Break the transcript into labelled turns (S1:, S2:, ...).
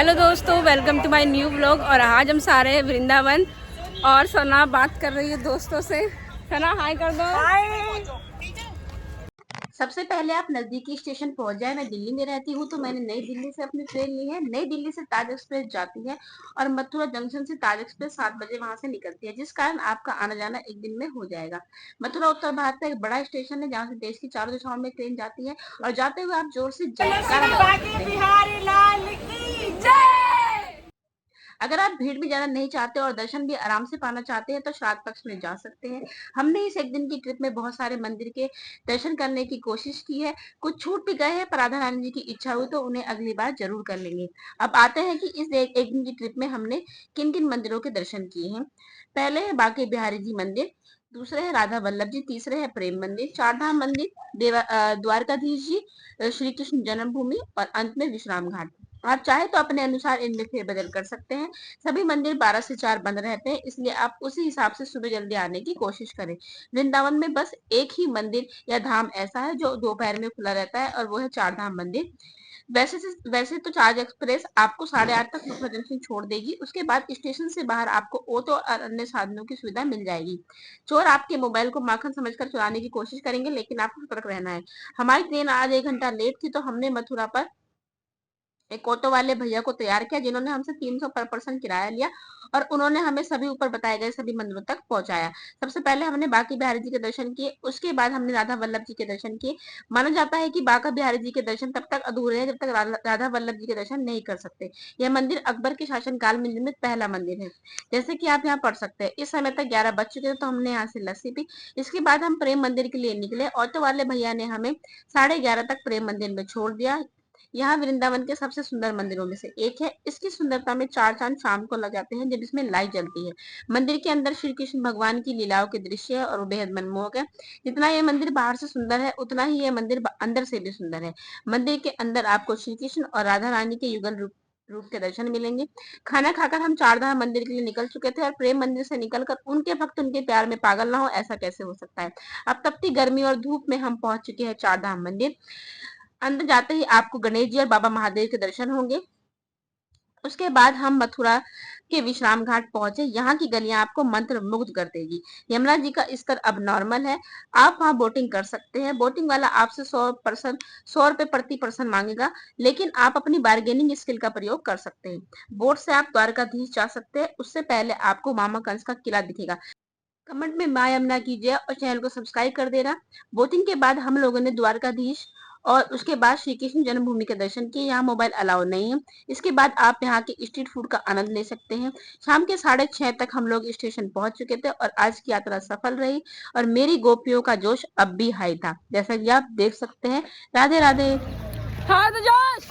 S1: Hello दोस्तों, welcome to my new vlog. और आज हम सारे वृंदावन और सना बात कर रही है दोस्तों से। सना हाय कर दो। हाय।
S2: सबसे पहले आप नजदीकी स्टेशन पहुंच जाए। मैं दिल्ली में रहती हूँ, तो मैंने नई दिल्ली से अपनी ट्रेन ली है। नई दिल्ली से ताज एक्सप्रेस जाती है और मथुरा जंक्शन से ताज एक्सप्रेस 7 बजे वहां से निकलती है, जिस कारण आपका आना जाना एक दिन में हो जाएगा। मथुरा उत्तर भारत का एक बड़ा स्टेशन है, जहाँ से देश की चारों दिशाओं में ट्रेन जाती है और जाते हुए आप जोर से जयकारा लगा सकते हैं। अगर आप भीड़ में जाना नहीं चाहते और दर्शन भी आराम से पाना चाहते हैं, तो श्राद्ध पक्ष में जा सकते हैं। हमने इस एक दिन की ट्रिप में बहुत सारे मंदिर के दर्शन करने की कोशिश की है। कुछ छूट भी गए हैं, पर राधा रानी जी की इच्छा हुई तो उन्हें अगली बार जरूर कर लेंगे। अब आते हैं कि इस एक दिन की ट्रिप में हमने किन किन मंदिरों के दर्शन किए हैं। पहले है बांके बिहारी जी मंदिर, दूसरे है राधा वल्लभ जी, तीसरे है प्रेम मंदिर, चार धाम मंदिर, द्वारकाधीश जी, श्री कृष्ण जन्मभूमि और अंत में विश्राम घाट। आप चाहे तो अपने अनुसार इनमें फेरबदल कर सकते हैं। सभी मंदिर 12 से 4 बंद रहते हैं, इसलिए आप उसी हिसाब से सुबह जल्दी आने की कोशिश करें। वृंदावन में बस एक ही मंदिर या धाम ऐसा है जो दोपहर में खुला रहता है, और वो है चार धाम मंदिर। वैसे तो चार्ज एक्सप्रेस आपको 8:30 तक मथुरा जंक्शन छोड़ देगी। उसके बाद स्टेशन से बाहर आपको ऑटो और अन्य साधनों की सुविधा मिल जाएगी। चोर आपके मोबाइल को माखन समझकर चुराने की कोशिश करेंगे, लेकिन आपको सतर्क रहना है। हमारी ट्रेन आज 1 घंटा लेट थी, तो हमने मथुरा पर एक ऑटो वाले भैया को तैयार किया, जिन्होंने हमसे 300 पर पर्सन किराया लिया और उन्होंने हमें सभी ऊपर बताए गए सभी मंदिरों तक पहुंचाया। सबसे पहले हमने बांके बिहारी जी के दर्शन किए, उसके बाद हमने राधा वल्लभ जी के दर्शन किए। माना जाता है कि बांका बिहारी जी के दर्शन तब तक अधूरे हैं जब तक राधा वल्लभ जी के दर्शन नहीं कर सकते। यह मंदिर अकबर के शासनकाल में निर्मित पहला मंदिर है। जैसे कि आप यहाँ पढ़ सकते हैं, इस समय तक 11 बज चुके थे, तो हमने यहाँ से लस्सी पी। इसके बाद हम प्रेम मंदिर के लिए निकले। ऑटो वाले भैया ने हमें 11:30 तक प्रेम मंदिर में छोड़ दिया। यहाँ वृंदावन के सबसे सुंदर मंदिरों में से एक है। इसकी सुंदरता में चार चांद शाम को लग जाते हैं, जब इसमें लाइट जलती है। मंदिर के अंदर श्री कृष्ण भगवान की लीलाओं के दृश्य है और वो बेहद मनमोहक है। जितना ये मंदिर बाहर से सुंदर है, उतना ही ये मंदिर अंदर से भी सुंदर है। मंदिर के अंदर आपको श्री कृष्ण और राधा रानी के युगल रूप के दर्शन मिलेंगे। खाना खाकर हम चारधाम मंदिर के लिए निकल चुके थे, और प्रेम मंदिर से निकलकर उनके भक्त उनके प्यार में पागल ना हो, ऐसा कैसे हो सकता है। अब तपती गर्मी और धूप में हम पहुंच चुके हैं चारधाम मंदिर। अंदर जाते ही आपको गणेश जी और बाबा महादेव के दर्शन होंगे। उसके बाद हम मथुरा के विश्राम घाट पहुंचे। यहाँ की गलियां आपको मंत्र मुग्ध कर देगी। यमुना जी का स्तर अब नॉर्मल है। आप वहां बोटिंग कर सकते हैं। बोटिंग वाला आपसे 100 रुपए प्रति पर्सन मांगेगा, लेकिन आप अपनी बार्गेनिंग स्किल का प्रयोग कर सकते हैं। बोट से आप द्वारकाधीश जा सकते हैं। उससे पहले आपको मामा कंस का किला दिखेगा। कमेंट में माँ यमुना कीजिए और चैनल को सब्सक्राइब कर देना। बोटिंग के बाद हम लोगों ने द्वारकाधीश और उसके बाद श्री कृष्ण जन्मभूमि के दर्शन किए। यहाँ मोबाइल अलाउ नहीं है। इसके बाद आप यहाँ के स्ट्रीट फूड का आनंद ले सकते हैं। शाम के 6:30 तक हम लोग स्टेशन पहुंच चुके थे और आज की यात्रा सफल रही। और मेरी गोपियों का जोश अब भी हाई था, जैसा कि आप देख सकते हैं। राधे राधे।
S1: हाँ तो जोश।